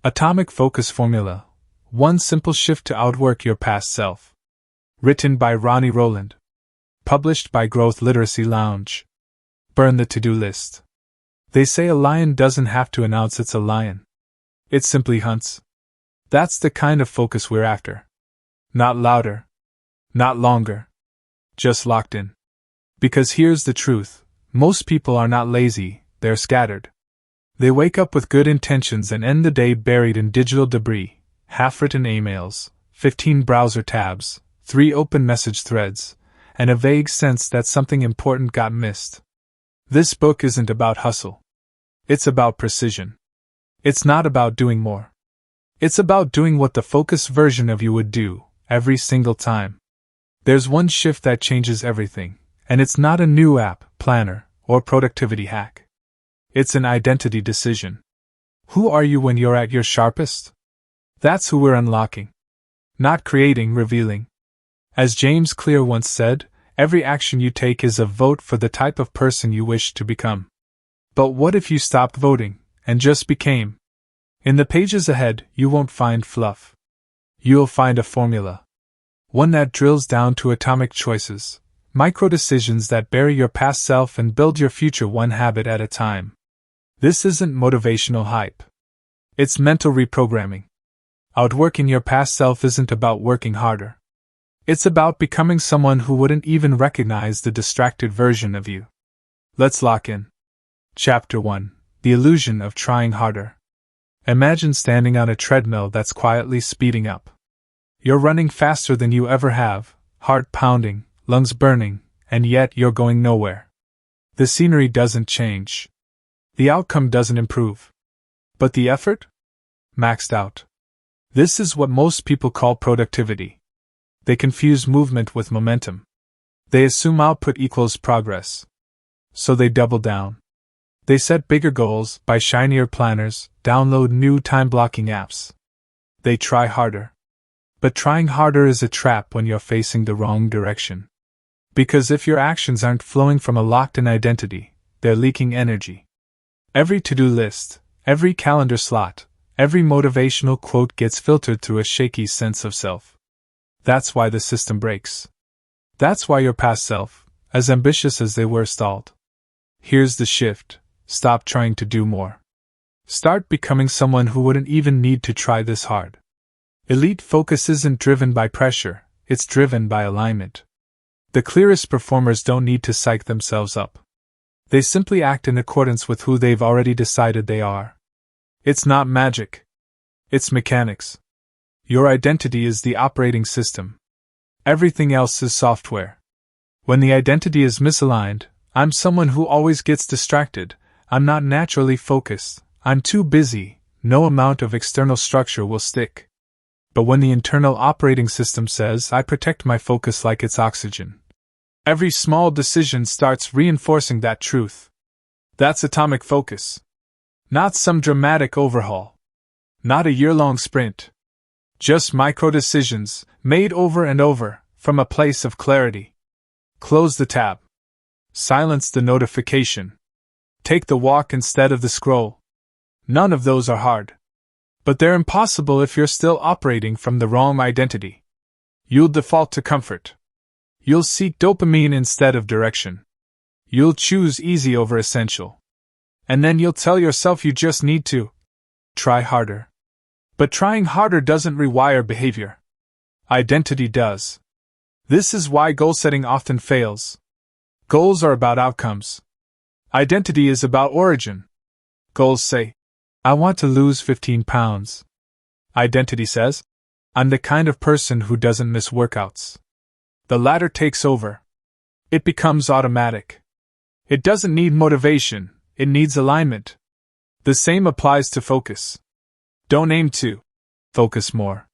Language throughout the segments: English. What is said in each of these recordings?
Atomic Focus Formula. One simple shift to outwork your past self. Written by Ronnie Rowland. Published by Growth Literacy Lounge. Burn the to-do list. They say a lion doesn't have to announce it's a lion. It simply hunts. That's the kind of focus we're after. Not louder. Not longer. Just locked in. Because here's the truth. Most people are not lazy, they're scattered. They wake up with good intentions and end the day buried in digital debris, half-written emails, 15 browser tabs, 3 open message threads, and a vague sense that something important got missed. This book isn't about hustle. It's about precision. It's not about doing more. It's about doing what the focused version of you would do, every single time. There's one shift that changes everything, and it's not a new app, planner, or productivity hack. It's an identity decision. Who are you when you're at your sharpest? That's who we're unlocking. Not creating, revealing. As James Clear once said, every action you take is a vote for the type of person you wish to become. But what if you stopped voting, and just became? In the pages ahead, you won't find fluff. You'll find a formula. One that drills down to atomic choices, micro decisions that bury your past self and build your future one habit at a time. This isn't motivational hype. It's mental reprogramming. Outworking your past self isn't about working harder. It's about becoming someone who wouldn't even recognize the distracted version of you. Let's lock in. Chapter 1. The Illusion of Trying Harder. Imagine standing on a treadmill that's quietly speeding up. You're running faster than you ever have, heart pounding, lungs burning, and yet you're going nowhere. The scenery doesn't change. The outcome doesn't improve. But the effort? Maxed out. This is what most people call productivity. They confuse movement with momentum. They assume output equals progress. So they double down. They set bigger goals, buy shinier planners, download new time-blocking apps. They try harder. But trying harder is a trap when you're facing the wrong direction. Because if your actions aren't flowing from a locked-in identity, they're leaking energy. Every to-do list, every calendar slot, every motivational quote gets filtered through a shaky sense of self. That's why the system breaks. That's why your past self, as ambitious as they were, stalled. Here's the shift. Stop trying to do more. Start becoming someone who wouldn't even need to try this hard. Elite focus isn't driven by pressure, it's driven by alignment. The clearest performers don't need to psych themselves up. They simply act in accordance with who they've already decided they are. It's not magic. It's mechanics. Your identity is the operating system. Everything else is software. When the identity is misaligned, I'm someone who always gets distracted, I'm not naturally focused, I'm too busy, no amount of external structure will stick. But when the internal operating system says, I protect my focus like it's oxygen, every small decision starts reinforcing that truth. That's atomic focus. Not some dramatic overhaul. Not a year-long sprint. Just micro-decisions, made over and over, from a place of clarity. Close the tab. Silence the notification. Take the walk instead of the scroll. None of those are hard. But they're impossible if you're still operating from the wrong identity. You'll default to comfort. You'll seek dopamine instead of direction. You'll choose easy over essential. And then you'll tell yourself you just need to try harder. But trying harder doesn't rewire behavior. Identity does. This is why goal setting often fails. Goals are about outcomes. Identity is about origin. Goals say, I want to lose 15 pounds. Identity says, I'm the kind of person who doesn't miss workouts. The latter takes over. It becomes automatic. It doesn't need motivation, it needs alignment. The same applies to focus. Don't aim to focus more.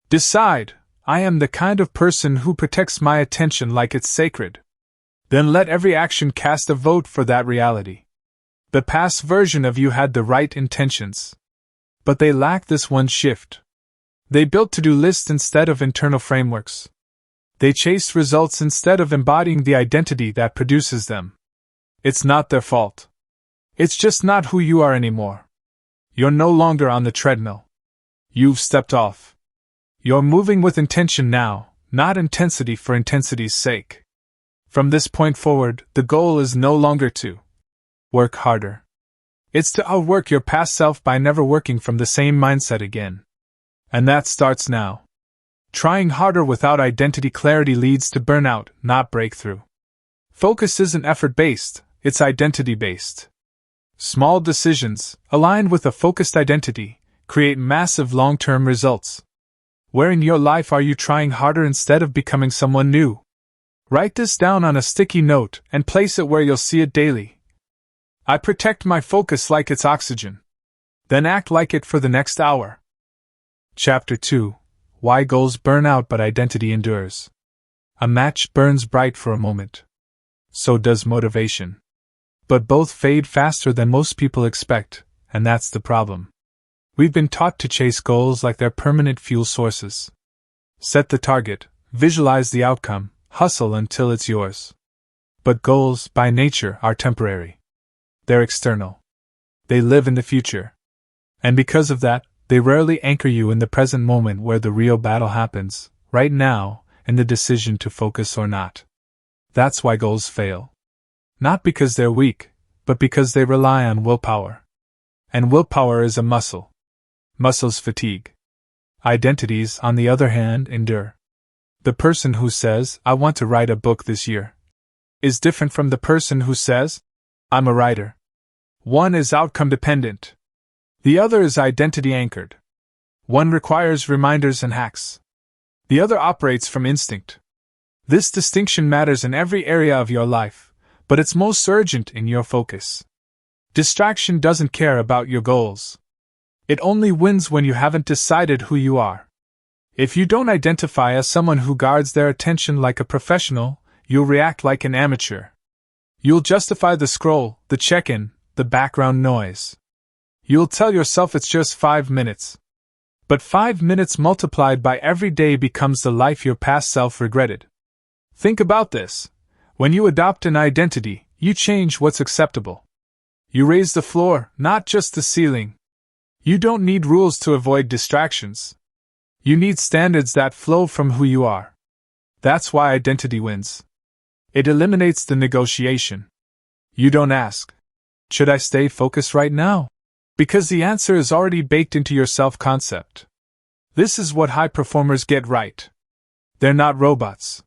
Decide, I am the kind of person who protects my attention like it's sacred. Then let every action cast a vote for that reality. The past version of you had the right intentions. But they lacked this one shift. They built to-do lists instead of internal frameworks. They chased results instead of embodying the identity that produces them. It's not their fault. It's just not who you are anymore. You're no longer on the treadmill. You've stepped off. You're moving with intention now, not intensity for intensity's sake. From this point forward, the goal is no longer to work harder. It's to outwork your past self by never working from the same mindset again. And that starts now. Trying harder without identity clarity leads to burnout, not breakthrough. Focus isn't effort-based, it's identity-based. Small decisions, aligned with a focused identity, create massive long-term results. Where in your life are you trying harder instead of becoming someone new? Write this down on a sticky note and place it where you'll see it daily. I protect my focus like it's oxygen. Then act like it for the next hour. Chapter 2. Why goals burn out but identity endures. A match burns bright for a moment. So does motivation. But both fade faster than most people expect, and that's the problem. We've been taught to chase goals like they're permanent fuel sources. Set the target, visualize the outcome, hustle until it's yours. But goals, by nature, are temporary. They're external. They live in the future. And because of that, they rarely anchor you in the present moment where the real battle happens, right now, in the decision to focus or not. That's why goals fail. Not because they're weak, but because they rely on willpower. And willpower is a muscle. Muscles fatigue. Identities, on the other hand, endure. The person who says, "I want to write a book this year," is different from the person who says, "I'm a writer." One is outcome dependent. The other is identity anchored. One requires reminders and hacks. The other operates from instinct. This distinction matters in every area of your life, but it's most urgent in your focus. Distraction doesn't care about your goals. It only wins when you haven't decided who you are. If you don't identify as someone who guards their attention like a professional, you'll react like an amateur. You'll justify the scroll, the check-in, the background noise. You'll tell yourself it's just 5 minutes. But 5 minutes multiplied by every day becomes the life your past self regretted. Think about this. When you adopt an identity, you change what's acceptable. You raise the floor, not just the ceiling. You don't need rules to avoid distractions. You need standards that flow from who you are. That's why identity wins. It eliminates the negotiation. You don't ask, "Should I stay focused right now?" Because the answer is already baked into your self-concept. This is what high performers get right. They're not robots.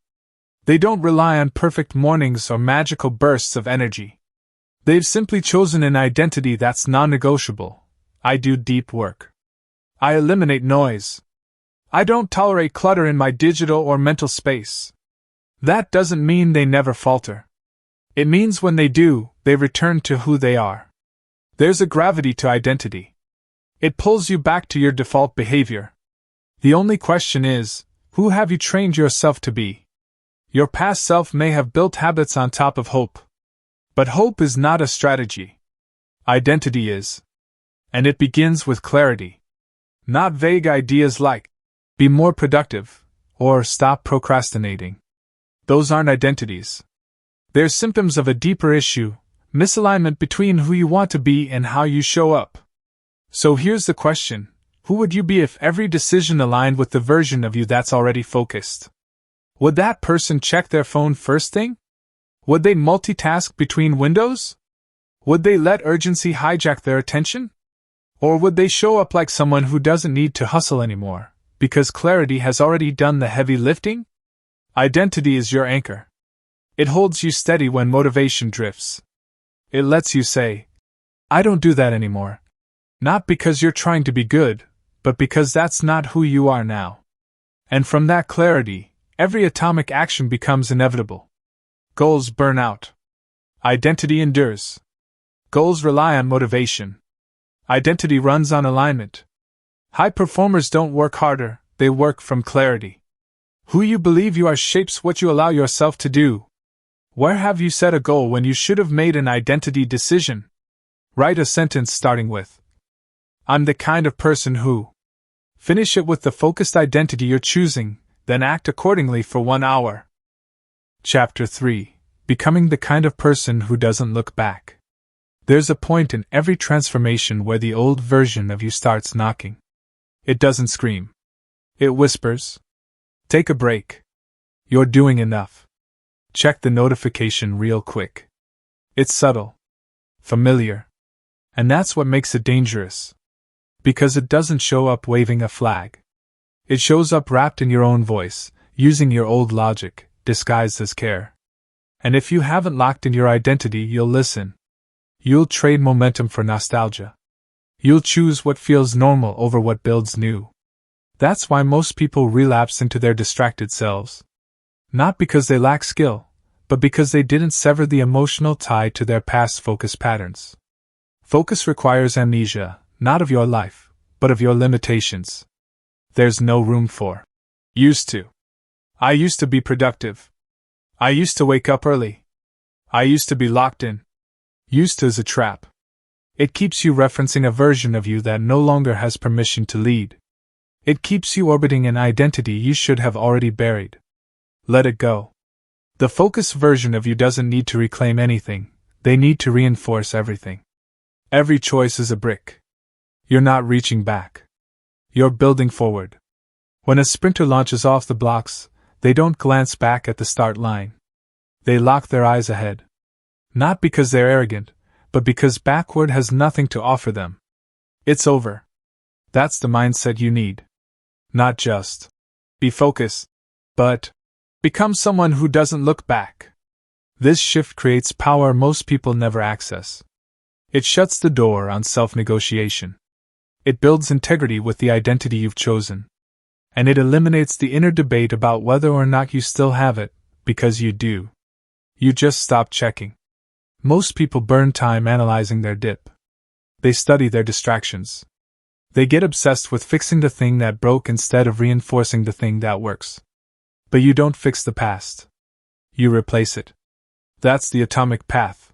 They don't rely on perfect mornings or magical bursts of energy. They've simply chosen an identity that's non-negotiable. I do deep work. I eliminate noise. I don't tolerate clutter in my digital or mental space. That doesn't mean they never falter. It means when they do, they return to who they are. There's a gravity to identity. It pulls you back to your default behavior. The only question is, who have you trained yourself to be? Your past self may have built habits on top of hope. But hope is not a strategy. Identity is. And it begins with clarity. Not vague ideas like, "Be more productive," or "Stop procrastinating." Those aren't identities. They're symptoms of a deeper issue, misalignment between who you want to be and how you show up. So here's the question: who would you be if every decision aligned with the version of you that's already focused? Would that person check their phone first thing? Would they multitask between windows? Would they let urgency hijack their attention? Or would they show up like someone who doesn't need to hustle anymore, because clarity has already done the heavy lifting? Identity is your anchor. It holds you steady when motivation drifts. It lets you say, "I don't do that anymore." Not because you're trying to be good, but because that's not who you are now. And from that clarity, every atomic action becomes inevitable. Goals burn out. Identity endures. Goals rely on motivation. Identity runs on alignment. High performers don't work harder, they work from clarity. Who you believe you are shapes what you allow yourself to do. Where have you set a goal when you should have made an identity decision? Write a sentence starting with, "I'm the kind of person who." Finish it with the focused identity you're choosing, then act accordingly for 1 hour. Chapter 3. Becoming the kind of person who doesn't look back. There's a point in every transformation where the old version of you starts knocking. It doesn't scream. It whispers. Take a break. You're doing enough. Check the notification real quick. It's subtle. Familiar. And that's what makes it dangerous. Because it doesn't show up waving a flag. It shows up wrapped in your own voice, using your old logic, disguised as care. And if you haven't locked in your identity, you'll listen. You'll trade momentum for nostalgia. You'll choose what feels normal over what builds new. That's why most people relapse into their distracted selves. Not because they lack skill, but because they didn't sever the emotional tie to their past focus patterns. Focus requires amnesia, not of your life, but of your limitations. There's no room for used to. I used to be productive. I used to wake up early. I used to be locked in. Used to is a trap. It keeps you referencing a version of you that no longer has permission to lead. It keeps you orbiting an identity you should have already buried. Let it go. The focused version of you doesn't need to reclaim anything, they need to reinforce everything. Every choice is a brick. You're not reaching back. You're building forward. When a sprinter launches off the blocks, they don't glance back at the start line. They lock their eyes ahead. Not because they're arrogant, but because backward has nothing to offer them. It's over. That's the mindset you need. Not just be focused, but become someone who doesn't look back. This shift creates power most people never access. It shuts the door on self-negotiation. It builds integrity with the identity you've chosen. And it eliminates the inner debate about whether or not you still have it, because you do. You just stop checking. Most people burn time analyzing their dip. They study their distractions. They get obsessed with fixing the thing that broke instead of reinforcing the thing that works. But you don't fix the past. You replace it. That's the atomic path.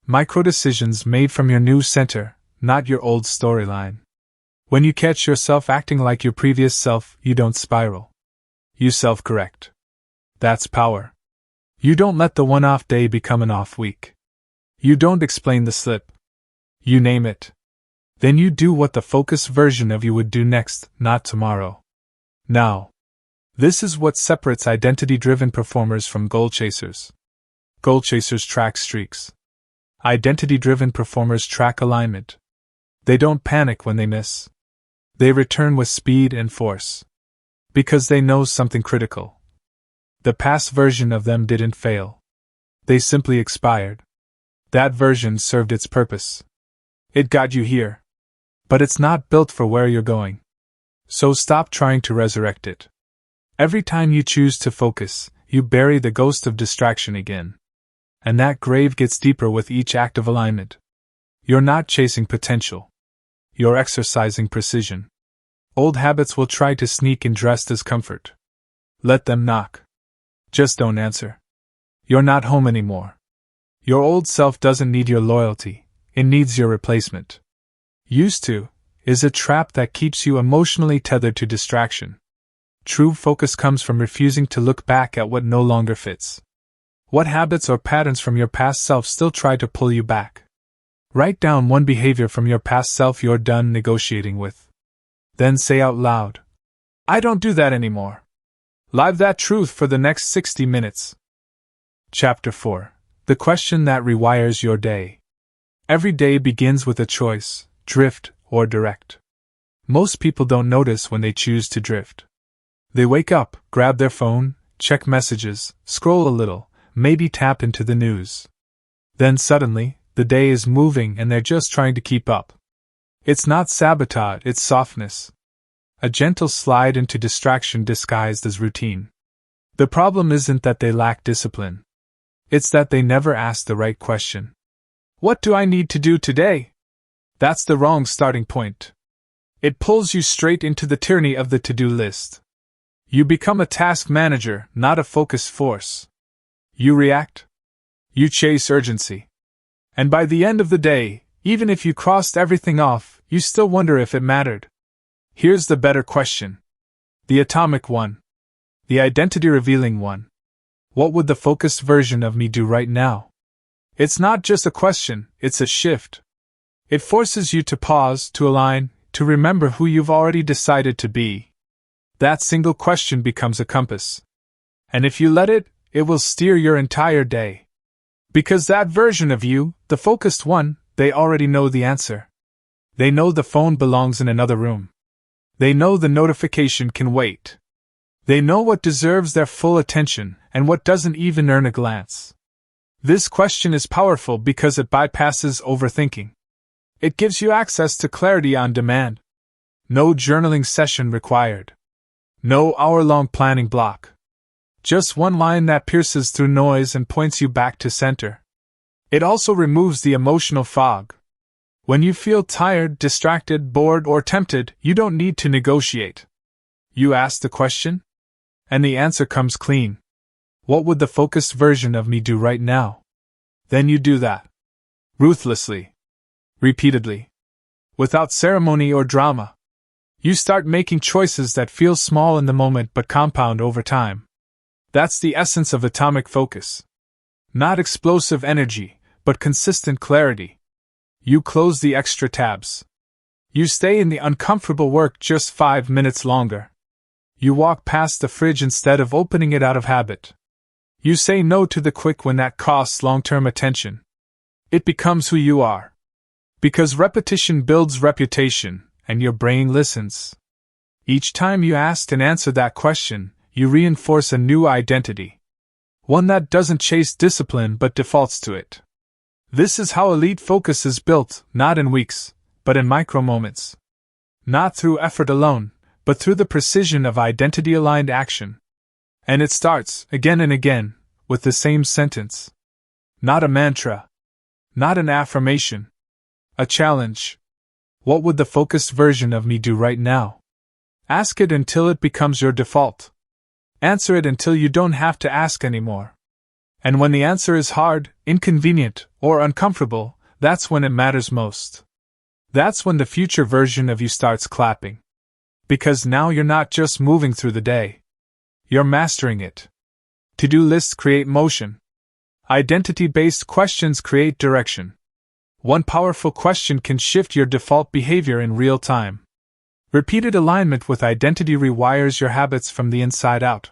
Micro decisions made from your new center, not your old storyline. When you catch yourself acting like your previous self, you don't spiral. You self-correct. That's power. You don't let the one-off day become an off week. You don't explain the slip. You name it. Then you do what the focused version of you would do next, not tomorrow. Now. This is what separates identity-driven performers from goal chasers. Goal chasers track streaks. Identity-driven performers track alignment. They don't panic when they miss. They return with speed and force. Because they know something critical. The past version of them didn't fail. They simply expired. That version served its purpose. It got you here. But it's not built for where you're going. So stop trying to resurrect it. Every time you choose to focus, you bury the ghost of distraction again. And that grave gets deeper with each act of alignment. You're not chasing potential. You're exercising precision. Old habits will try to sneak in dressed as comfort. Let them knock. Just don't answer. You're not home anymore. Your old self doesn't need your loyalty, it needs your replacement. Used to is a trap that keeps you emotionally tethered to distraction. True focus comes from refusing to look back at what no longer fits. What habits or patterns from your past self still try to pull you back? Write down one behavior from your past self you're done negotiating with. Then say out loud, I don't do that anymore. Live that truth for the next 60 minutes. Chapter 4. The question that rewires your day. Every day begins with a choice, drift or direct. Most people don't notice when they choose to drift. They wake up, grab their phone, check messages, scroll a little, maybe tap into the news. Then suddenly, the day is moving and they're just trying to keep up. It's not sabotage, it's softness. A gentle slide into distraction disguised as routine. The problem isn't that they lack discipline. It's that they never ask the right question. What do I need to do today? That's the wrong starting point. It pulls you straight into the tyranny of the to-do list. You become a task manager, not a focused force. You react. You chase urgency. And by the end of the day, even if you crossed everything off, you still wonder if it mattered. Here's the better question. The atomic one. The identity-revealing one. What would the focused version of me do right now? It's not just a question, it's a shift. It forces you to pause, to align, to remember who you've already decided to be. That single question becomes a compass. And if you let it, it will steer your entire day. Because that version of you, the focused one, they already know the answer. They know the phone belongs in another room. They know the notification can wait. They know what deserves their full attention and what doesn't even earn a glance. This question is powerful because it bypasses overthinking. It gives you access to clarity on demand. No journaling session required. No hour-long planning block. Just one line that pierces through noise and points you back to center. It also removes the emotional fog. When you feel tired, distracted, bored, or tempted, you don't need to negotiate. You ask the question, and the answer comes clean. What would the focused version of me do right now? Then you do that. Ruthlessly. Repeatedly. Without ceremony or drama. You start making choices that feel small in the moment but compound over time. That's the essence of atomic focus. Not explosive energy, but consistent clarity. You close the extra tabs. You stay in the uncomfortable work just 5 minutes longer. You walk past the fridge instead of opening it out of habit. You say no to the quick when that costs long-term attention. It becomes who you are. Because repetition builds reputation, and your brain listens. Each time you ask and answer that question, you reinforce a new identity. One that doesn't chase discipline but defaults to it. This is how elite focus is built, not in weeks, but in micro-moments. Not through effort alone, but through the precision of identity-aligned action. And it starts, again and again, with the same sentence. Not a mantra. Not an affirmation. A challenge. What would the focused version of me do right now? Ask it until it becomes your default. Answer it until you don't have to ask anymore. And when the answer is hard, inconvenient, or uncomfortable, that's when it matters most. That's when the future version of you starts clapping. Because now you're not just moving through the day. You're mastering it. To-do lists create motion. Identity-based questions create direction. One powerful question can shift your default behavior in real time. Repeated alignment with identity rewires your habits from the inside out.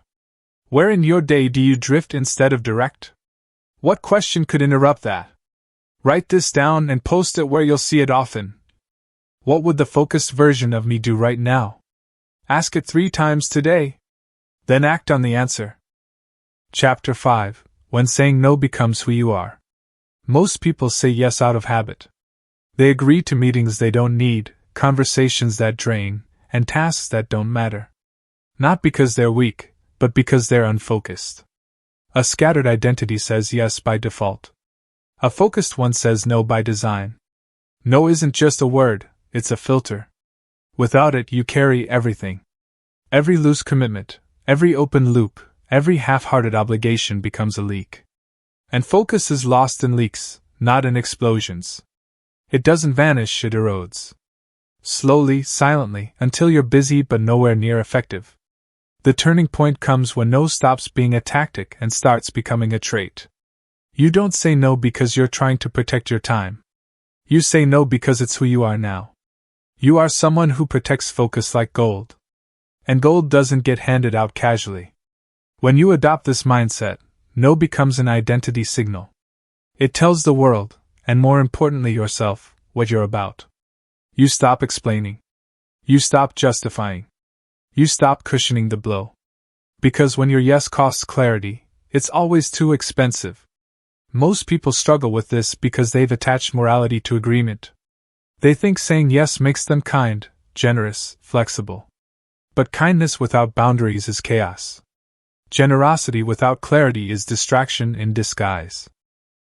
Where in your day do you drift instead of direct? What question could interrupt that? Write this down and post it where you'll see it often. What would the focused version of me do right now? Ask it 3 times today. Then act on the answer. Chapter 5. When saying no becomes who you are. Most people say yes out of habit. They agree to meetings they don't need, conversations that drain, and tasks that don't matter. Not because they're weak, but because they're unfocused. A scattered identity says yes by default. A focused one says no by design. No isn't just a word, it's a filter. Without it, you carry everything. Every loose commitment, every open loop, every half-hearted obligation becomes a leak. And focus is lost in leaks, not in explosions. It doesn't vanish, it erodes. Slowly, silently, until you're busy but nowhere near effective. The turning point comes when no stops being a tactic and starts becoming a trait. You don't say no because you're trying to protect your time. You say no because it's who you are now. You are someone who protects focus like gold. And gold doesn't get handed out casually. When you adopt this mindset, no becomes an identity signal. It tells the world, and more importantly yourself, what you're about. You stop explaining. You stop justifying. You stop cushioning the blow. Because when your yes costs clarity, it's always too expensive. Most people struggle with this because they've attached morality to agreement. They think saying yes makes them kind, generous, flexible. But kindness without boundaries is chaos. Generosity without clarity is distraction in disguise.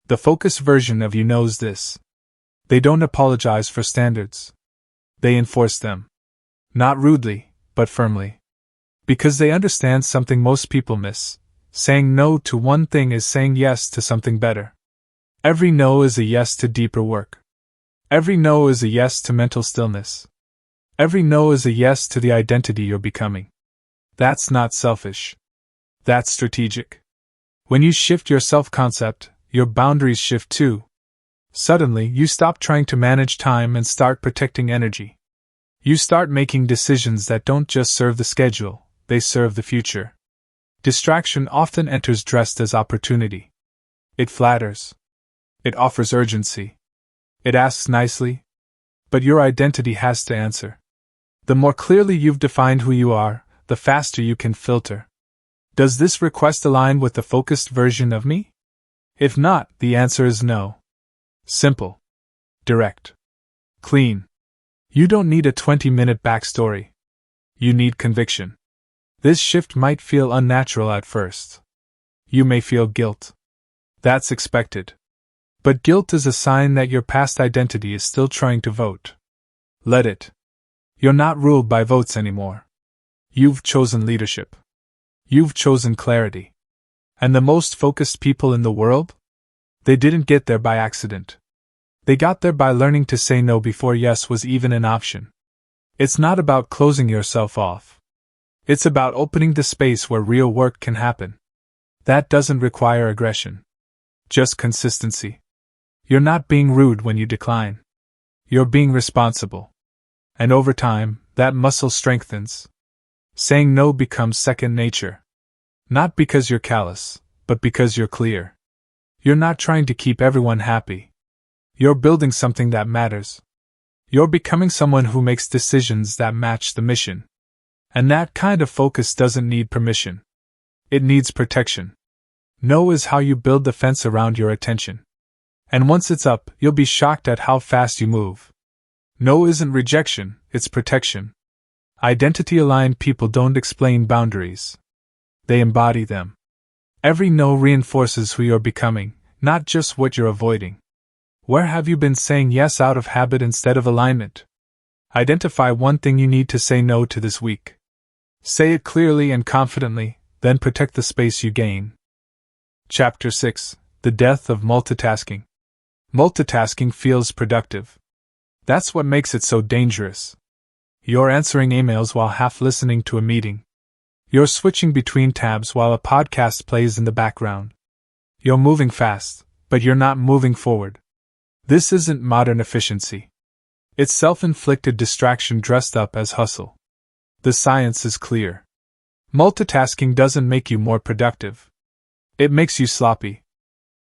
The focused version of you knows this. They don't apologize for standards. They enforce them. Not rudely, but firmly. Because they understand something most people miss. Saying no to one thing is saying yes to something better. Every no is a yes to deeper work. Every no is a yes to mental stillness. Every no is a yes to the identity you're becoming. That's not selfish. That's strategic. When you shift your self-concept, your boundaries shift too. Suddenly, you stop trying to manage time and start protecting energy. You start making decisions that don't just serve the schedule, they serve the future. Distraction often enters dressed as opportunity. It flatters. It offers urgency. It asks nicely. But your identity has to answer. The more clearly you've defined who you are, the faster you can filter. Does this request align with the focused version of me? If not, the answer is no. Simple. Direct. Clean. You don't need a 20-minute backstory. You need conviction. This shift might feel unnatural at first. You may feel guilt. That's expected. But guilt is a sign that your past identity is still trying to vote. Let it. You're not ruled by votes anymore. You've chosen leadership. You've chosen clarity. And the most focused people in the world? They didn't get there by accident. They got there by learning to say no before yes was even an option. It's not about closing yourself off. It's about opening the space where real work can happen. That doesn't require aggression. Just consistency. You're not being rude when you decline. You're being responsible. And over time, that muscle strengthens. Saying no becomes second nature. Not because you're callous, but because you're clear. You're not trying to keep everyone happy. You're building something that matters. You're becoming someone who makes decisions that match the mission. And that kind of focus doesn't need permission. It needs protection. No is how you build the fence around your attention. And once it's up, you'll be shocked at how fast you move. No isn't rejection, it's protection. Identity-aligned people don't explain boundaries. They embody them. Every no reinforces who you're becoming, not just what you're avoiding. Where have you been saying yes out of habit instead of alignment? Identify one thing you need to say no to this week. Say it clearly and confidently, then protect the space you gain. Chapter 6: The Death of Multitasking. Multitasking feels productive. That's what makes it so dangerous. You're answering emails while half listening to a meeting. You're switching between tabs while a podcast plays in the background. You're moving fast, but you're not moving forward. This isn't modern efficiency. It's self-inflicted distraction dressed up as hustle. The science is clear. Multitasking doesn't make you more productive. It makes you sloppy.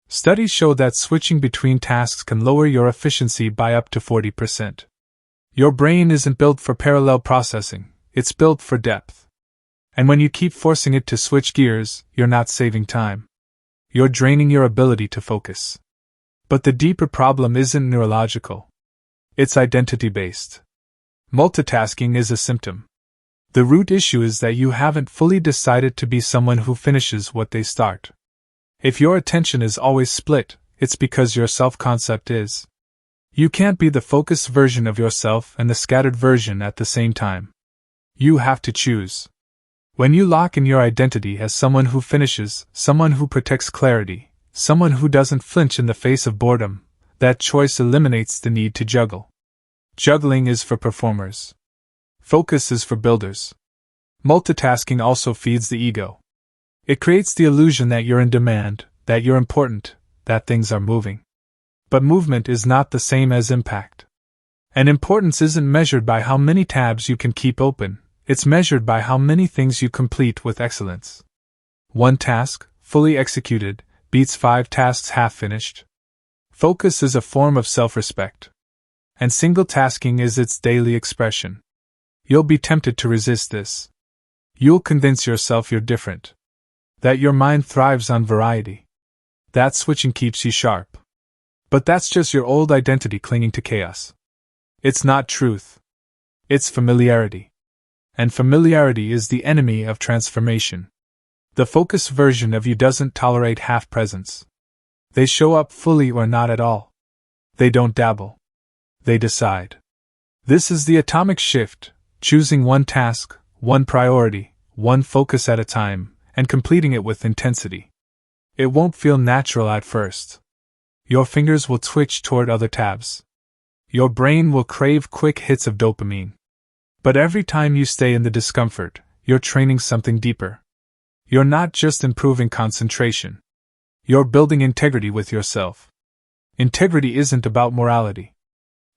Studies show that switching between tasks can lower your efficiency by up to 40%. Your brain isn't built for parallel processing, it's built for depth. And when you keep forcing it to switch gears, you're not saving time. You're draining your ability to focus. But the deeper problem isn't neurological. It's identity-based. Multitasking is a symptom. The root issue is that you haven't fully decided to be someone who finishes what they start. If your attention is always split, it's because your self-concept is. You can't be the focused version of yourself and the scattered version at the same time. You have to choose. When you lock in your identity as someone who finishes, someone who protects clarity, someone who doesn't flinch in the face of boredom, that choice eliminates the need to juggle. Juggling is for performers. Focus is for builders. Multitasking also feeds the ego. It creates the illusion that you're in demand, that you're important, that things are moving. But movement is not the same as impact. And importance isn't measured by how many tabs you can keep open, it's measured by how many things you complete with excellence. One task, fully executed, beats 5 tasks half-finished. Focus is a form of self-respect. And single-tasking is its daily expression. You'll be tempted to resist this. You'll convince yourself you're different. That your mind thrives on variety. That switching keeps you sharp. But that's just your old identity clinging to chaos. It's not truth. It's familiarity. And familiarity is the enemy of transformation. The focused version of you doesn't tolerate half-presence. They show up fully or not at all. They don't dabble. They decide. This is the atomic shift, choosing one task, one priority, one focus at a time, and completing it with intensity. It won't feel natural at first. Your fingers will twitch toward other tabs. Your brain will crave quick hits of dopamine. But every time you stay in the discomfort, you're training something deeper. You're not just improving concentration. You're building integrity with yourself. Integrity isn't about morality.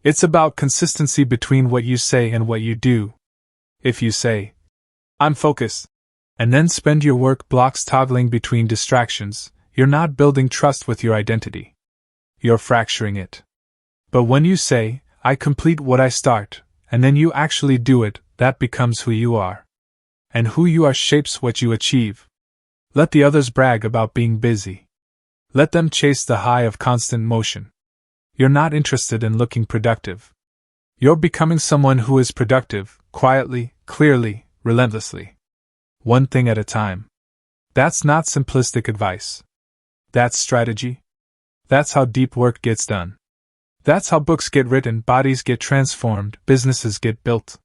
It's about consistency between what you say and what you do. If you say, "I'm focused," and then spend your work blocks toggling between distractions, you're not building trust with your identity. You're fracturing it. But when you say, "I complete what I start," and then you actually do it, that becomes who you are. And who you are shapes what you achieve. Let the others brag about being busy. Let them chase the high of constant motion. You're not interested in looking productive. You're becoming someone who is productive, quietly, clearly, relentlessly. One thing at a time. That's not simplistic advice. That's strategy. That's how deep work gets done. That's how books get written, bodies get transformed, businesses get built.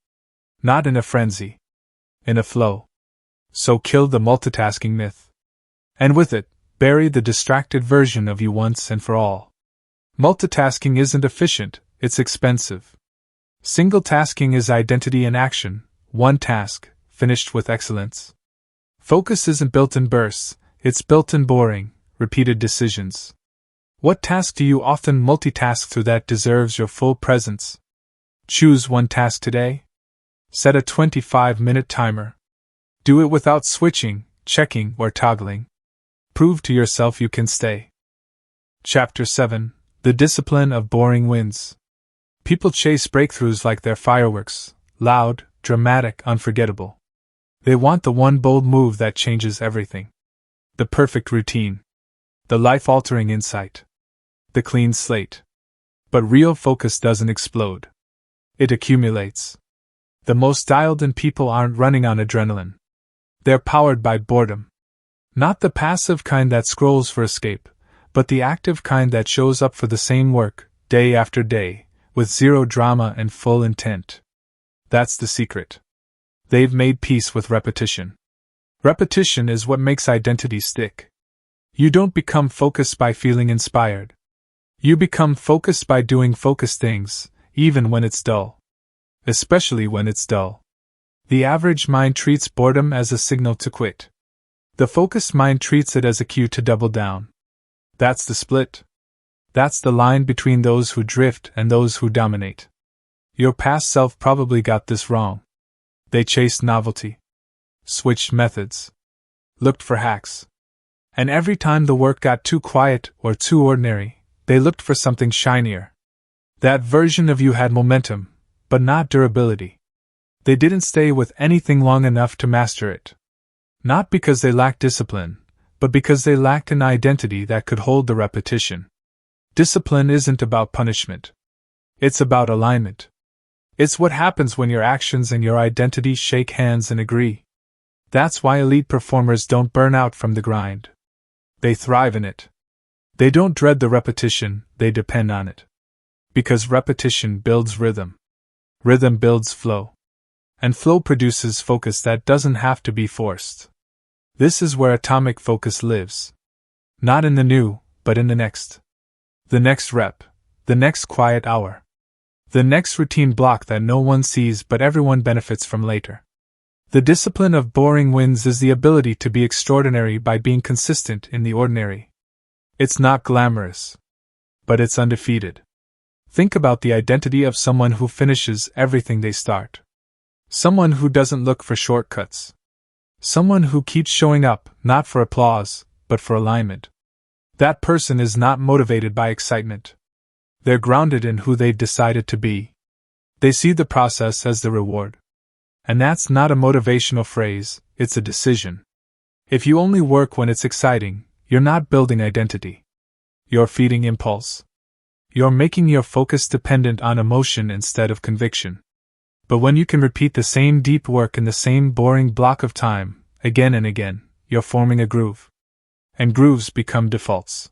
Not in a frenzy. In a flow. So kill the multitasking myth. And with it, bury the distracted version of you once and for all. Multitasking isn't efficient, it's expensive. Single tasking is identity in action, one task, finished with excellence. Focus isn't built in bursts, it's built in boring, repeated decisions. What task do you often multitask through that deserves your full presence? Choose one task today. Set a 25-minute timer. Do it without switching, checking, or toggling. Prove to yourself you can stay. Chapter 7: The Discipline of Boring Wins. People chase breakthroughs like they're fireworks, loud, dramatic, unforgettable. They want the one bold move that changes everything. The perfect routine. The life-altering insight. The clean slate. But real focus doesn't explode. It accumulates. The most dialed-in people aren't running on adrenaline. They're powered by boredom. Not the passive kind that scrolls for escape, but the active kind that shows up for the same work, day after day, with zero drama and full intent. That's the secret. They've made peace with repetition. Repetition is what makes identity stick. You don't become focused by feeling inspired. You become focused by doing focused things, even when it's dull. Especially when it's dull. The average mind treats boredom as a signal to quit. The focused mind treats it as a cue to double down. That's the split. That's the line between those who drift and those who dominate. Your past self probably got this wrong. They chased novelty. Switched methods. Looked for hacks. And every time the work got too quiet or too ordinary, they looked for something shinier. That version of you had momentum, but not durability. They didn't stay with anything long enough to master it. Not because they lacked discipline, but because they lacked an identity that could hold the repetition. Discipline isn't about punishment. It's about alignment. It's what happens when your actions and your identity shake hands and agree. That's why elite performers don't burn out from the grind. They thrive in it. They don't dread the repetition, they depend on it. Because repetition builds rhythm. Rhythm builds flow. And flow produces focus that doesn't have to be forced. This is where atomic focus lives. Not in the new, but in the next. The next rep. The next quiet hour. The next routine block that no one sees but everyone benefits from later. The discipline of boring wins is the ability to be extraordinary by being consistent in the ordinary. It's not glamorous. But it's undefeated. Think about the identity of someone who finishes everything they start. Someone who doesn't look for shortcuts. Someone who keeps showing up, not for applause, but for alignment. That person is not motivated by excitement. They're grounded in who they've decided to be. They see the process as the reward. And that's not a motivational phrase, it's a decision. If you only work when it's exciting, you're not building identity. You're feeding impulse. You're making your focus dependent on emotion instead of conviction. But when you can repeat the same deep work in the same boring block of time, again and again, you're forming a groove. And grooves become defaults.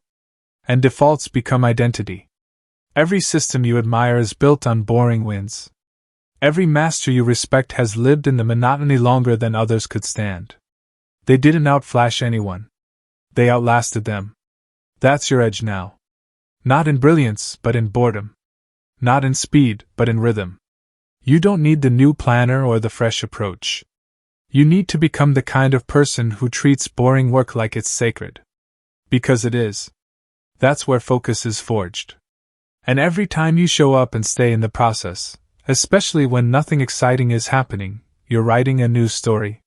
And defaults become identity. Every system you admire is built on boring wins. Every master you respect has lived in the monotony longer than others could stand. They didn't outflash anyone. They outlasted them. That's your edge now. Not in brilliance, but in boredom. Not in speed, but in rhythm. You don't need the new planner or the fresh approach. You need to become the kind of person who treats boring work like it's sacred. Because it is. That's where focus is forged. And every time you show up and stay in the process, especially when nothing exciting is happening, you're writing a new story.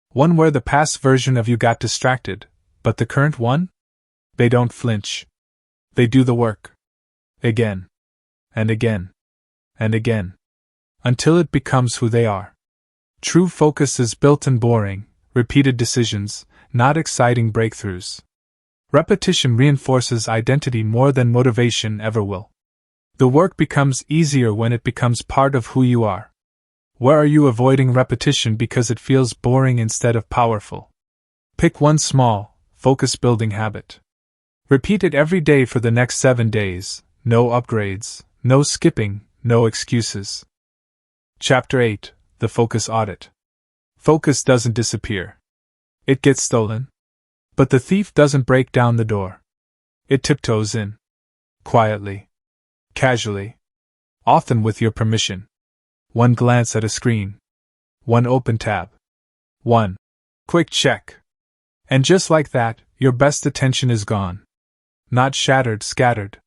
One where the past version of you got distracted, but the current one? They don't flinch. They do the work. Again. And again. And again. Until it becomes who they are. True focus is built in boring, repeated decisions, not exciting breakthroughs. Repetition reinforces identity more than motivation ever will. The work becomes easier when it becomes part of who you are. Where are you avoiding repetition because it feels boring instead of powerful? Pick one small, focus-building habit. Repeat it every day for the next 7 days. No upgrades, no skipping, no excuses. Chapter 8: The Focus Audit. Focus doesn't disappear. It gets stolen. But the thief doesn't break down the door. It tiptoes in. Quietly. Casually. Often with your permission. One glance at a screen. One open tab. One quick check. And just like that, your best attention is gone. Not shattered, scattered.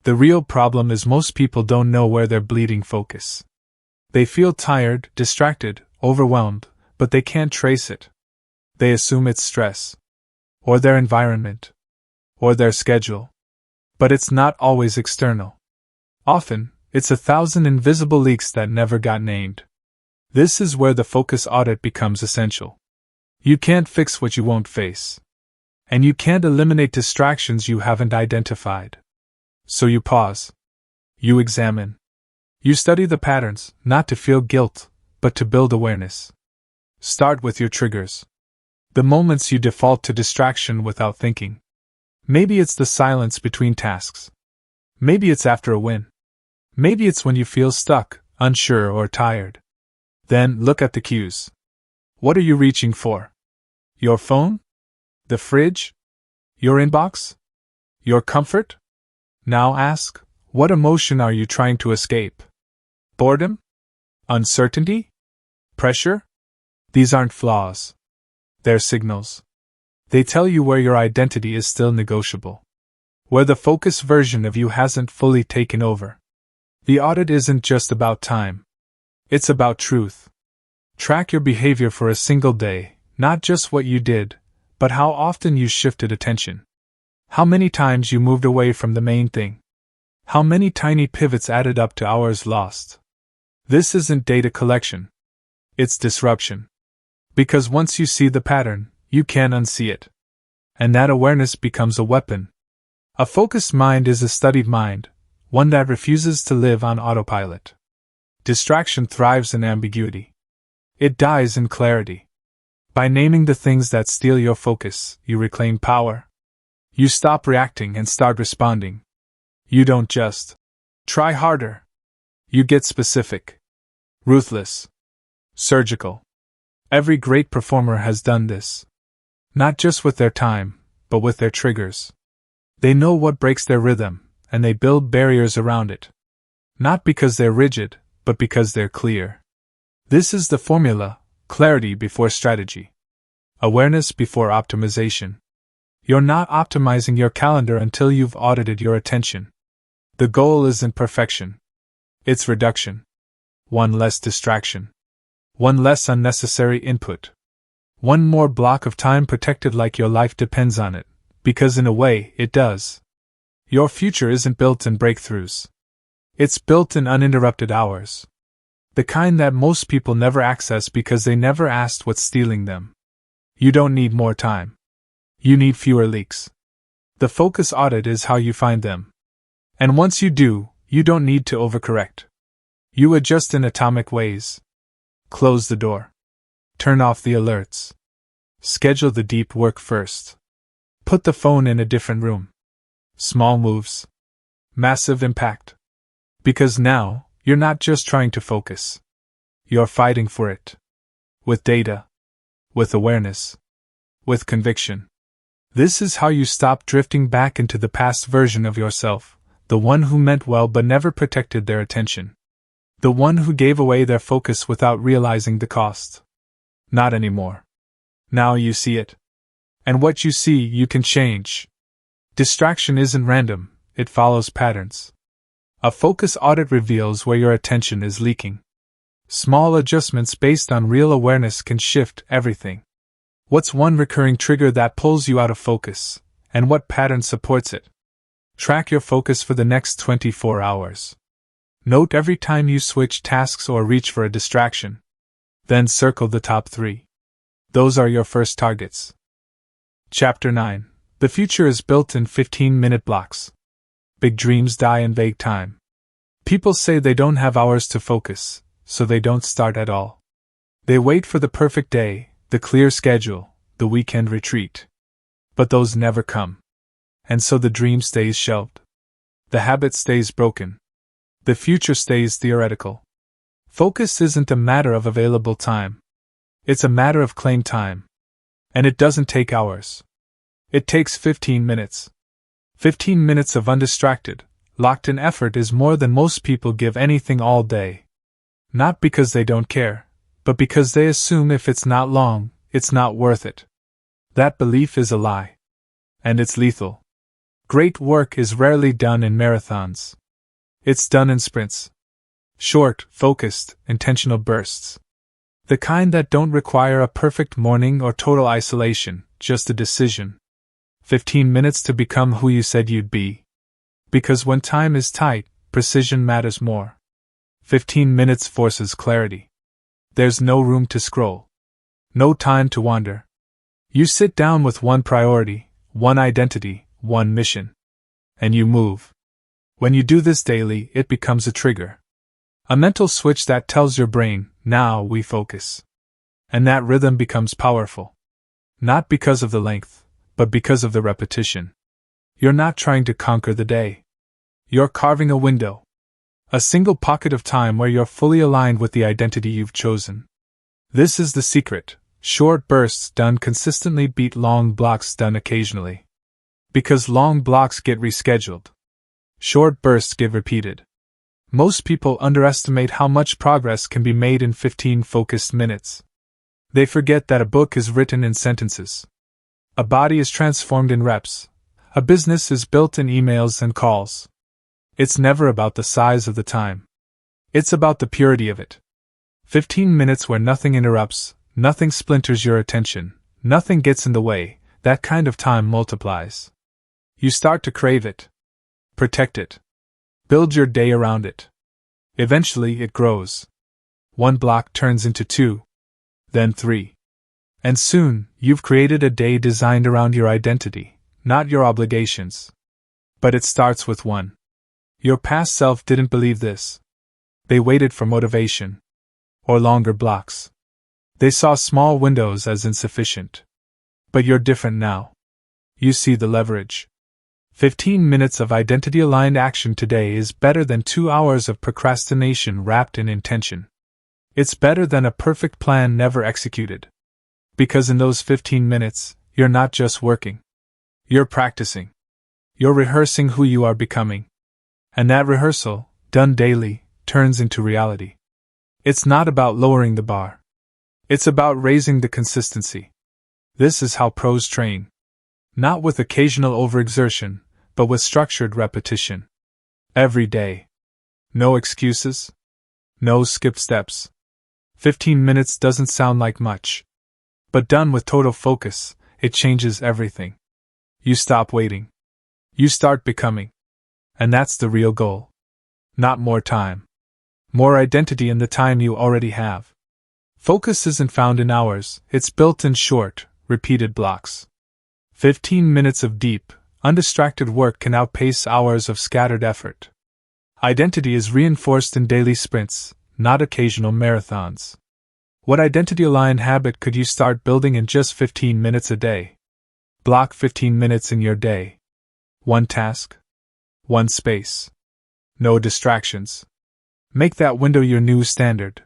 The real problem is most people don't know where they're bleeding focus. They feel tired, distracted, overwhelmed, but they can't trace it. They assume it's stress. Or their environment. Or their schedule. But it's not always external. Often, it's 1,000 invisible leaks that never got named. This is where the focus audit becomes essential. You can't fix what you won't face. And you can't eliminate distractions you haven't identified. So you pause. You examine. You study the patterns, not to feel guilt, but to build awareness. Start with your triggers. The moments you default to distraction without thinking. Maybe it's the silence between tasks. Maybe it's after a win. Maybe it's when you feel stuck, unsure, or tired. Then look at the cues. What are you reaching for? Your phone? The fridge? Your inbox? Your comfort? Now ask, what emotion are you trying to escape? Boredom? Uncertainty? Pressure? These aren't flaws. They're signals. They tell you where your identity is still negotiable. Where the focus version of you hasn't fully taken over. The audit isn't just about time. It's about truth. Track your behavior for a single day, not just what you did, but how often you shifted attention. How many times you moved away from the main thing. How many tiny pivots added up to hours lost. This isn't data collection. It's disruption. Because once you see the pattern, you can't unsee it. And that awareness becomes a weapon. A focused mind is a studied mind, one that refuses to live on autopilot. Distraction thrives in ambiguity. It dies in clarity. By naming the things that steal your focus, you reclaim power. You stop reacting and start responding. You don't just try harder. You get specific. Ruthless. Surgical. Every great performer has done this. Not just with their time, but with their triggers. They know what breaks their rhythm, and they build barriers around it. Not because they're rigid, but because they're clear. This is the formula: clarity before strategy. Awareness before optimization. You're not optimizing your calendar until you've audited your attention. The goal isn't perfection. It's reduction. One less distraction. One less unnecessary input. One more block of time protected like your life depends on it, because in a way, it does. Your future isn't built in breakthroughs. It's built in uninterrupted hours. The kind that most people never access because they never asked what's stealing them. You don't need more time. You need fewer leaks. The focus audit is how you find them. And once you do, you don't need to overcorrect. You adjust in atomic ways. Close the door. Turn off the alerts. Schedule the deep work first. Put the phone in a different room. Small moves. Massive impact. Because now, you're not just trying to focus. You're fighting for it. With data. With awareness. With conviction. This is how you stop drifting back into the past version of yourself, the one who meant well but never protected their attention. The one who gave away their focus without realizing the cost. Not anymore. Now you see it. And what you see, you can change. Distraction isn't random, it follows patterns. A focus audit reveals where your attention is leaking. Small adjustments based on real awareness can shift everything. What's one recurring trigger that pulls you out of focus, and what pattern supports it? Track your focus for the next 24 hours. Note every time you switch tasks or reach for a distraction. Then circle the top 3. Those are your first targets. Chapter 9. The future is built in 15-minute blocks. Big dreams die in vague time. People say they don't have hours to focus, so they don't start at all. They wait for the perfect day, the clear schedule, the weekend retreat. But those never come. And so the dream stays shelved. The habit stays broken. The future stays theoretical. Focus isn't a matter of available time. It's a matter of claimed time. And it doesn't take hours. It takes 15 minutes. 15 minutes of undistracted, locked-in effort is more than most people give anything all day. Not because they don't care, but because they assume if it's not long, it's not worth it. That belief is a lie. And it's lethal. Great work is rarely done in marathons. It's done in sprints. Short, focused, intentional bursts. The kind that don't require a perfect morning or total isolation, just a decision. 15 minutes to become who you said you'd be. Because when time is tight, precision matters more. 15 minutes forces clarity. There's no room to scroll. No time to wander. You sit down with one priority, one identity, one mission. And you move. When you do this daily, it becomes a trigger. A mental switch that tells your brain, now we focus. And that rhythm becomes powerful. Not because of the length, but because of the repetition. You're not trying to conquer the day. You're carving a window. A single pocket of time where you're fully aligned with the identity you've chosen. This is the secret. Short bursts done consistently beat long blocks done occasionally. Because long blocks get rescheduled. Short bursts get repeated. Most people underestimate how much progress can be made in 15 focused minutes. They forget that a book is written in sentences. A body is transformed in reps. A business is built in emails and calls. It's never about the size of the time. It's about the purity of it. 15 minutes where nothing interrupts, nothing splinters your attention, nothing gets in the way, that kind of time multiplies. You start to crave it. Protect it. Build your day around it. Eventually it grows. One block turns into 2. Then 3. And soon, you've created a day designed around your identity, not your obligations. But it starts with 1. Your past self didn't believe this. They waited for motivation. Or longer blocks. They saw small windows as insufficient. But you're different now. You see the leverage. 15 minutes of identity-aligned action today is better than 2 hours of procrastination wrapped in intention. It's better than a perfect plan never executed. Because in those 15 minutes, you're not just working. You're practicing. You're rehearsing who you are becoming. And that rehearsal, done daily, turns into reality. It's not about lowering the bar. It's about raising the consistency. This is how pros train. Not with occasional overexertion, but with structured repetition. Every day. No excuses. No skip steps. 15 minutes doesn't sound like much. But done with total focus, it changes everything. You stop waiting. You start becoming. And that's the real goal. Not more time. More identity in the time you already have. Focus isn't found in hours, it's built in short, repeated blocks. 15 minutes of deep, undistracted work can outpace hours of scattered effort. Identity is reinforced in daily sprints, not occasional marathons. What identity-aligned habit could you start building in just 15 minutes a day? Block 15 minutes in your day. One task. One space. No distractions. Make that window your new standard.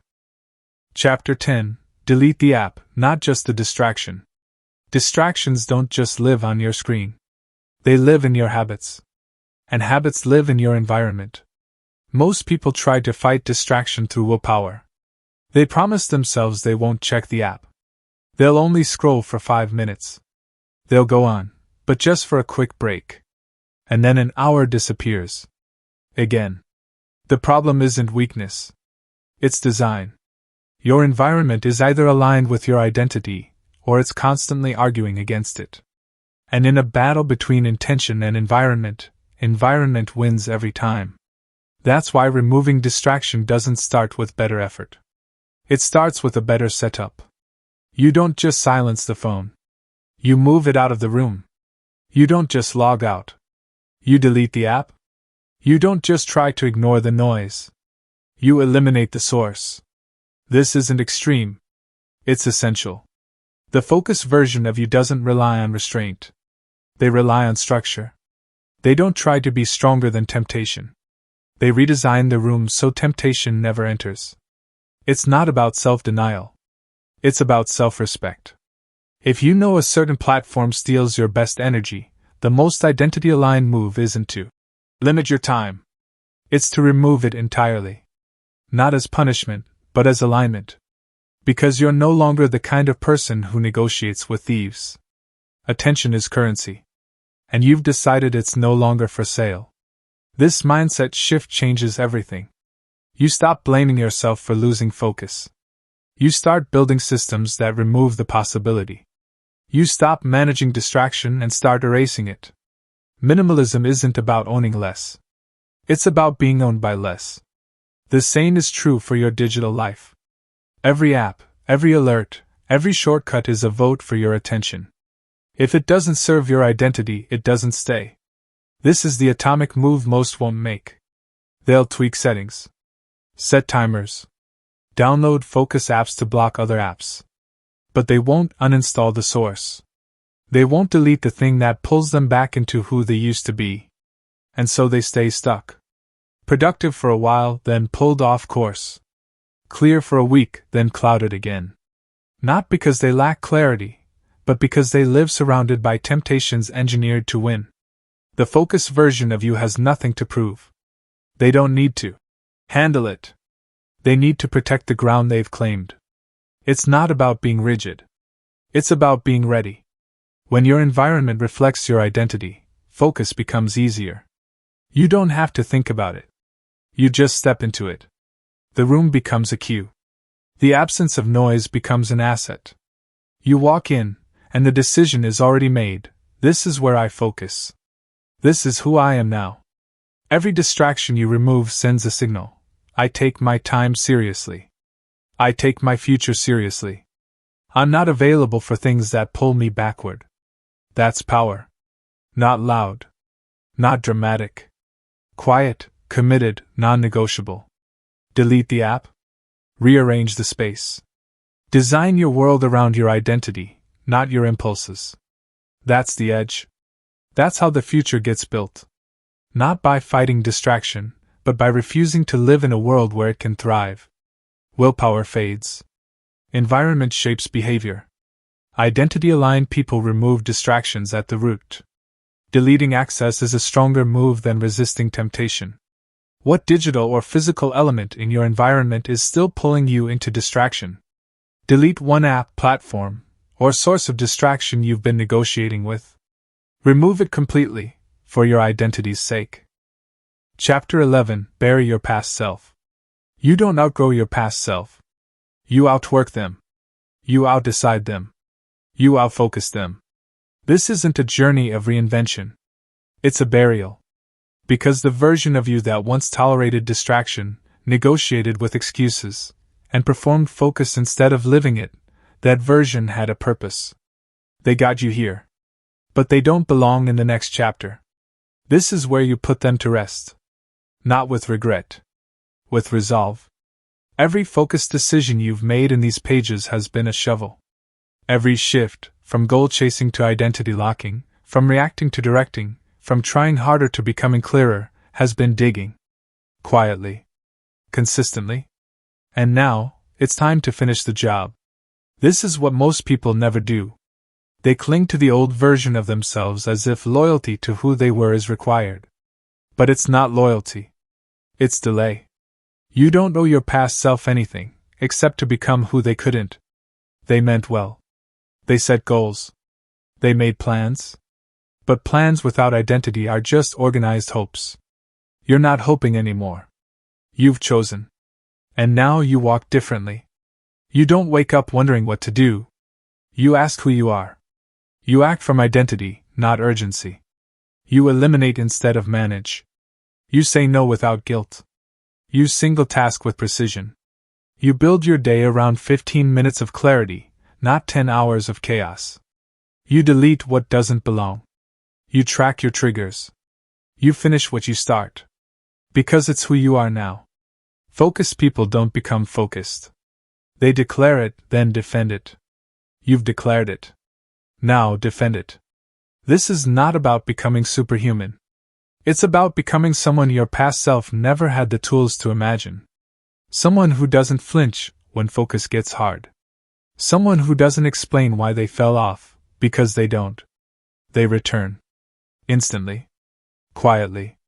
Chapter 10. Delete the app, not just the distraction. Distractions don't just live on your screen. They live in your habits. And habits live in your environment. Most people try to fight distraction through willpower. They promise themselves they won't check the app. They'll only scroll for 5 minutes. They'll go on, but just for a quick break. And then an hour disappears. Again. The problem isn't weakness. It's design. Your environment is either aligned with your identity, or it's constantly arguing against it. And in a battle between intention and environment wins every time. That's why removing distraction doesn't start with better effort. It starts with a better setup. You don't just silence the phone. You move it out of the room. You don't just log out. You delete the app. You don't just try to ignore the noise. You eliminate the source. This isn't extreme. It's essential. The focused version of you doesn't rely on restraint. They rely on structure. They don't try to be stronger than temptation. They redesign the room so temptation never enters. It's not about self-denial. It's about self-respect. If you know a certain platform steals your best energy, the most identity-aligned move isn't to limit your time. It's to remove it entirely. Not as punishment, but as alignment. Because you're no longer the kind of person who negotiates with thieves. Attention is currency. And you've decided it's no longer for sale. This mindset shift changes everything. You stop blaming yourself for losing focus. You start building systems that remove the possibility. You stop managing distraction and start erasing it. Minimalism isn't about owning less. It's about being owned by less. The same is true for your digital life. Every app, every alert, every shortcut is a vote for your attention. If it doesn't serve your identity, it doesn't stay. This is the atomic move most won't make. They'll tweak settings, set timers, download focus apps to block other apps. But they won't uninstall the source. They won't delete the thing that pulls them back into who they used to be. And so they stay stuck. Productive for a while, then pulled off course. Clear for a week, then clouded again. Not because they lack clarity, but because they live surrounded by temptations engineered to win. The focused version of you has nothing to prove. They don't need to handle it. They need to protect the ground they've claimed. It's not about being rigid. It's about being ready. When your environment reflects your identity, focus becomes easier. You don't have to think about it. You just step into it. The room becomes a cue. The absence of noise becomes an asset. You walk in, and the decision is already made. This is where I focus. This is who I am now. Every distraction you remove sends a signal. I take my time seriously. I take my future seriously. I'm not available for things that pull me backward. That's power. Not loud. Not dramatic. Quiet, committed, non-negotiable. Delete the app. Rearrange the space. Design your world around your identity, not your impulses. That's the edge. That's how the future gets built. Not by fighting distraction, but by refusing to live in a world where it can thrive. Willpower fades. Environment shapes behavior. Identity-aligned people remove distractions at the root. Deleting access is a stronger move than resisting temptation. What digital or physical element in your environment is still pulling you into distraction? Delete one app, platform, or source of distraction you've been negotiating with. Remove it completely, for your identity's sake. Chapter 11. Bury your past self. You don't outgrow your past self. You outwork them. You outdecide them. You outfocus them. This isn't a journey of reinvention. It's a burial. Because the version of you that once tolerated distraction, negotiated with excuses, and performed focus instead of living it, that version had a purpose. They got you here. But they don't belong in the next chapter. This is where you put them to rest. Not with regret. With resolve. Every focused decision you've made in these pages has been a shovel. Every shift, from goal chasing to identity locking, from reacting to directing, from trying harder to becoming clearer, has been digging. Quietly. Consistently. And now, it's time to finish the job. This is what most people never do. They cling to the old version of themselves as if loyalty to who they were is required. But it's not loyalty. It's delay. You don't owe your past self anything, except to become who they couldn't. They meant well. They set goals. They made plans. But plans without identity are just organized hopes. You're not hoping anymore. You've chosen. And now you walk differently. You don't wake up wondering what to do. You ask who you are. You act from identity, not urgency. You eliminate instead of manage. You say no without guilt. You single task with precision. You build your day around 15 minutes of clarity, not 10 hours of chaos. You delete what doesn't belong. You track your triggers. You finish what you start. Because it's who you are now. Focused people don't become focused. They declare it, then defend it. You've declared it. Now defend it. This is not about becoming superhuman. It's about becoming someone your past self never had the tools to imagine. Someone who doesn't flinch when focus gets hard. Someone who doesn't explain why they fell off, because they don't. They return. Instantly. Quietly.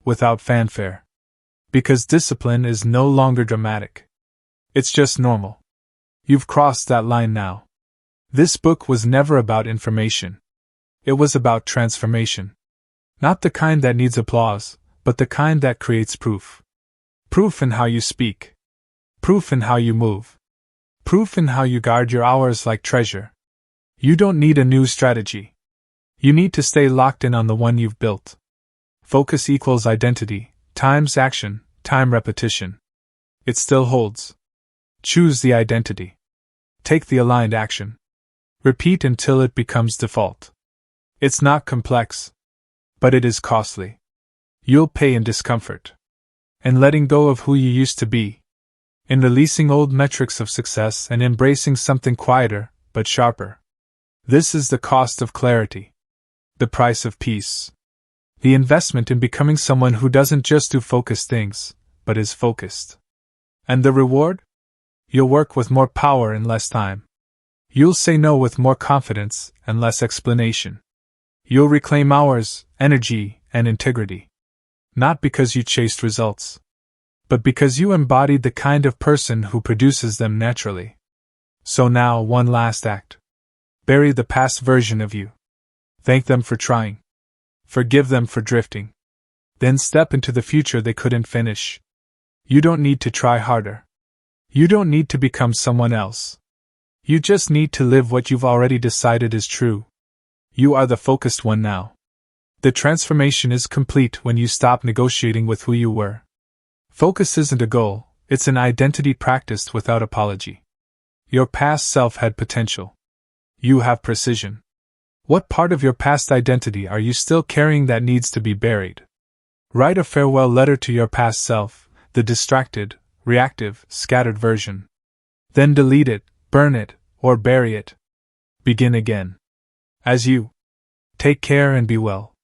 Without fanfare. Because discipline is no longer dramatic. It's just normal. You've crossed that line now. This book was never about information. It was about transformation. Not the kind that needs applause, but the kind that creates proof. Proof in how you speak. Proof in how you move. Proof in how you guard your hours like treasure. You don't need a new strategy. You need to stay locked in on the one you've built. Focus equals identity, times action, time repetition. It still holds. Choose the identity. Take the aligned action. Repeat until it becomes default. It's not complex, but it is costly. You'll pay in discomfort. In letting go of who you used to be. In releasing old metrics of success and embracing something quieter, but sharper. This is the cost of clarity. The price of peace. The investment in becoming someone who doesn't just do focused things, but is focused. And the reward? You'll work with more power in less time. You'll say no with more confidence and less explanation. You'll reclaim hours, energy, and integrity. Not because you chased results, but because you embodied the kind of person who produces them naturally. So now, one last act. Bury the past version of you. Thank them for trying. Forgive them for drifting. Then step into the future they couldn't finish. You don't need to try harder. You don't need to become someone else. You just need to live what you've already decided is true. You are the focused one now. The transformation is complete when you stop negotiating with who you were. Focus isn't a goal, it's an identity practiced without apology. Your past self had potential. You have precision. What part of your past identity are you still carrying that needs to be buried? Write a farewell letter to your past self, the distracted, reactive, scattered version. Then delete it, burn it, or bury it. Begin again. As you. Take care and be well.